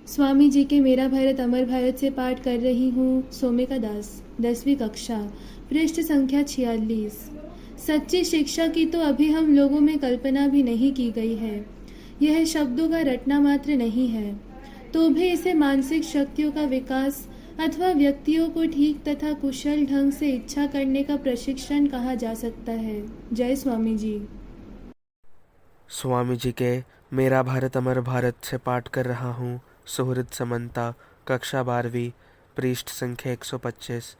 स्वामी जी के मेरा भारत अमर भारत से पाठ कर रही हूँ। सोमिका दास, 10वीं कक्षा, पृष्ठ संख्या 46। सच्ची शिक्षा की तो अभी हम लोगों में कल्पना भी नहीं की गई है। यह शब्दों का रटना मात्र नहीं है, तो भी इसे मानसिक शक्तियों का विकास अथवा व्यक्तियों को ठीक तथा कुशल ढंग से इच्छा करने का प्रशिक्षण कहा जा सकता है। जय स्वामी जी। स्वामी जी के मेरा भारत अमर भारत से पाठ कर रहा हूँ। सुहृद समन्ता, कक्षा 12वीं, पृष्ठ संख्या 125।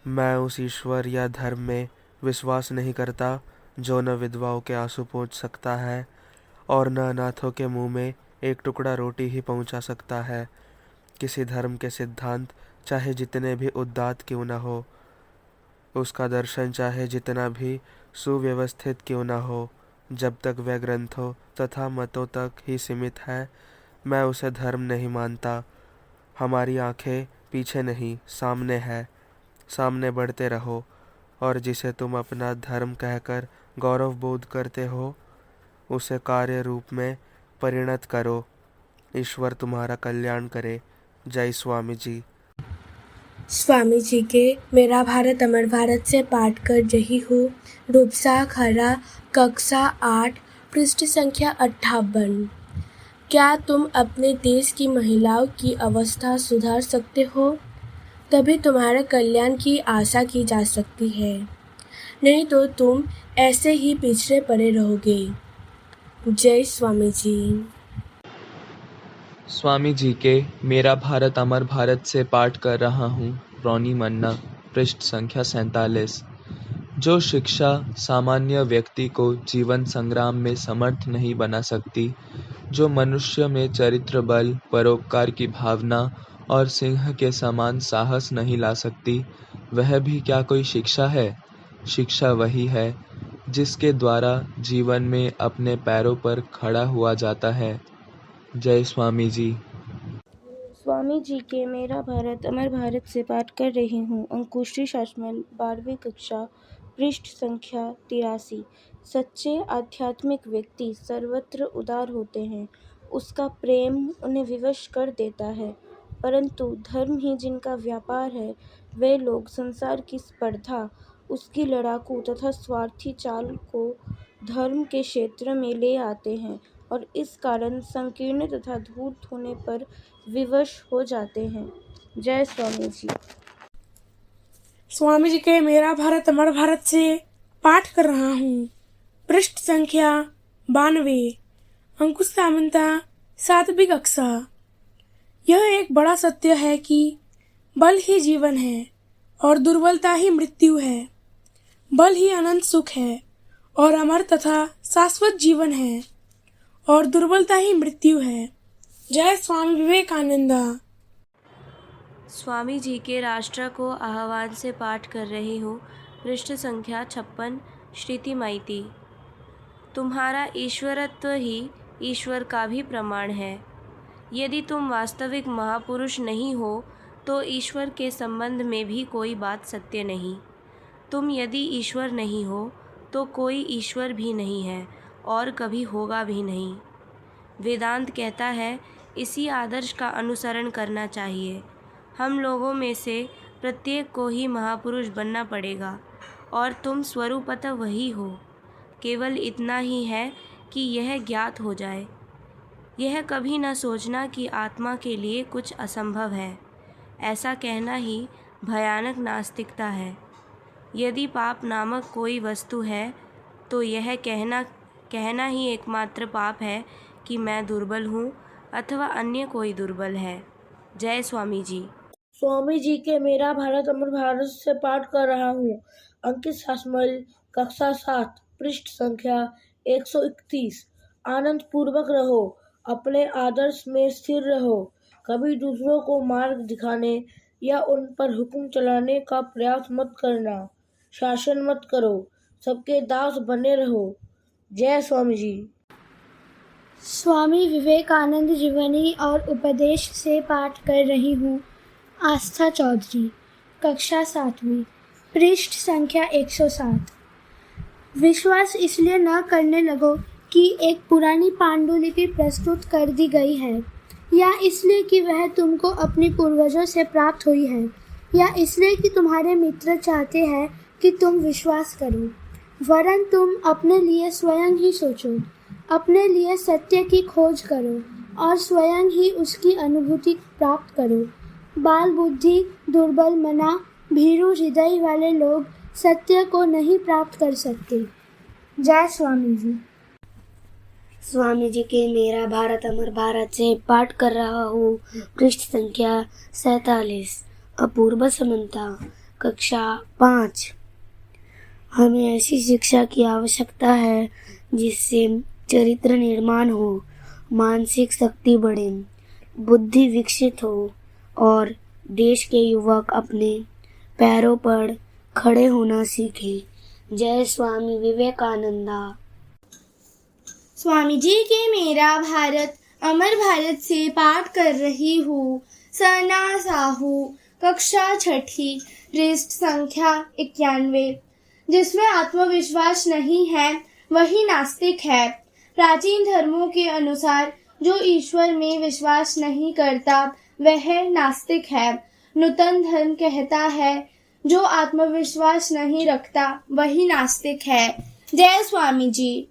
मैं उस ईश्वर या धर्म में विश्वास नहीं करता जो न विधवाओं के आंसू पोंछ सकता है और न अनाथों के मुंह में एक टुकड़ा रोटी ही पहुंचा सकता है। किसी धर्म के सिद्धांत चाहे जितने भी उदात्त क्यों न हो, उसका दर्शन चाहे जितना भी सुव्यवस्थित क्यों न हो, जब तक वह ग्रंथों तथा मतों तक ही सीमित है, मैं उसे धर्म नहीं मानता। हमारी आंखें पीछे नहीं, सामने है। सामने बढ़ते रहो और जिसे तुम अपना धर्म कहकर गौरव बोध करते हो, उसे कार्य रूप में परिणत करो। ईश्वर तुम्हारा कल्याण करे। जय स्वामी जी। स्वामी जी के मेरा भारत अमर भारत से पाठ कर रही हूँ। रूपसा खरा, कक्षा 8, पृष्ठ संख्या 58। क्या तुम अपने देश की महिलाओं की अवस्था सुधार सकते हो? तभी तुम्हारे कल्याण की आशा की जा सकती है, नहीं तो तुम ऐसे ही पिछड़े पड़े रहोगे। जय स्वामी जी। स्वामी जी के मेरा भारत अमर भारत से पाठ कर रहा हूँ। रोनी मन्ना, पृष्ठ संख्या 47। जो शिक्षा सामान्य व्यक्ति को जीवन संग्राम में समर्थ नहीं बना सकती, जो मनुष्य में चरित्र बल, परोपकार की भावना और सिंह के समान साहस नहीं ला सकती, वह भी क्या कोई शिक्षा है? शिक्षा वही है जिसके द्वारा जीवन में अपने पैरों पर खड़ा हुआ जाता है। जय स्वामी जी। स्वामी जी के मेरा भारत अमर भारत से पाठ कर रही हूँ। अंकुश्री शासमल, 12वीं कक्षा, पृष्ठ संख्या 83। सच्चे आध्यात्मिक व्यक्ति सर्वत्र उदार होते हैं। उसका प्रेम उन्हें विवश कर देता है, परंतु धर्म ही जिनका व्यापार है, वे लोग संसार की स्पर्धा, उसकी लड़ाकू तथा स्वार्थी चाल को धर्म के क्षेत्र में ले आते हैं और इस कारण संकीर्ण तथा धूर्त होने पर विवश हो जाते हैं। जय स्वामी जी। स्वामी जी के मेरा भारत अमर भारत से पाठ कर रहा हूँ। पृष्ठ संख्या 92। अंकुश सामंता, 7वीं कक्षा। यह एक बड़ा सत्य है कि बल ही जीवन है और दुर्बलता ही मृत्यु है। बल ही अनंत सुख है और अमर तथा शाश्वत जीवन है और दुर्बलता ही मृत्यु है। जय स्वामी विवेकानंदा। स्वामी जी के राष्ट्र को आह्वान से पाठ कर रही हूँ। पृष्ठ संख्या 56, श्रुति माइती। तुम्हारा ईश्वरत्व ही ईश्वर का भी प्रमाण है। यदि तुम वास्तविक महापुरुष नहीं हो तो ईश्वर के संबंध में भी कोई बात सत्य नहीं। तुम यदि ईश्वर नहीं हो तो कोई ईश्वर भी नहीं है और कभी होगा भी नहीं। वेदांत कहता है इसी आदर्श का अनुसरण करना चाहिए। हम लोगों में से प्रत्येक को ही महापुरुष बनना पड़ेगा और तुम स्वरूपतः वही हो। केवल इतना ही है कि यह ज्ञात हो जाए। यह कभी न सोचना कि आत्मा के लिए कुछ असंभव है। ऐसा कहना ही भयानक नास्तिकता है। यदि पाप नामक कोई वस्तु है तो यह कहना ही एकमात्र पाप है कि मैं दुर्बल हूँ अथवा अन्य कोई दुर्बल है। जय स्वामी जी। स्वामी जी के मेरा भारत अमर भारत से पाठ कर रहा हूँ। अंकित शासमल, कक्षा 7, पृष्ठ संख्या 131। आनंद पूर्वक रहो, अपने आदर्श में स्थिर रहो। कभी दूसरों को मार्ग दिखाने या उन पर हुक्म चलाने का प्रयास मत करना। शासन मत करो, सबके दास बने रहो। जय स्वामी जी। स्वामी विवेकानंद जीवनी और उपदेश से पाठ कर रही हूँ। आस्था चौधरी, कक्षा 7वीं, पृष्ठ संख्या 107। विश्वास इसलिए न करने लगो कि एक पुरानी पांडुलिपि प्रस्तुत कर दी गई है या इसलिए कि वह तुमको अपने पूर्वजों से प्राप्त हुई है, या इसलिए कि तुम्हारे मित्र चाहते हैं कि तुम विश्वास करो, वरन तुम अपने लिए स्वयं ही सोचो, अपने लिए सत्य की खोज करो और स्वयं ही उसकी अनुभूति प्राप्त करो। बाल बुद्धि, दुर्बल मना, भीरू हृदय वाले लोग सत्य को नहीं प्राप्त कर सकते। जय स्वामी जी। स्वामी जी के मेरा भारत अमर भारत से पाठ कर रहा हूँ। पृष्ठ संख्या 47। अपूर्व समन्ता, कक्षा 5। हमें ऐसी शिक्षा की आवश्यकता है जिससे चरित्र निर्माण हो, मानसिक शक्ति बढ़े, बुद्धि विकसित हो और देश के युवक अपने पैरों पर खड़े होना सीखे। जय स्वामी विवेकानंदा। स्वामी जी के मेरा भारत अमर भारत से पाठ कर रही हूँ। सना साहू, कक्षा 6, पृष्ठ संख्या 91। जिसमें आत्मविश्वास नहीं है वही नास्तिक है। प्राचीन धर्मों के अनुसार जो ईश्वर में विश्वास नहीं करता वह नास्तिक है। नूतन धर्म कहता है जो आत्मविश्वास नहीं रखता वही नास्तिक है। जय स्वामी जी।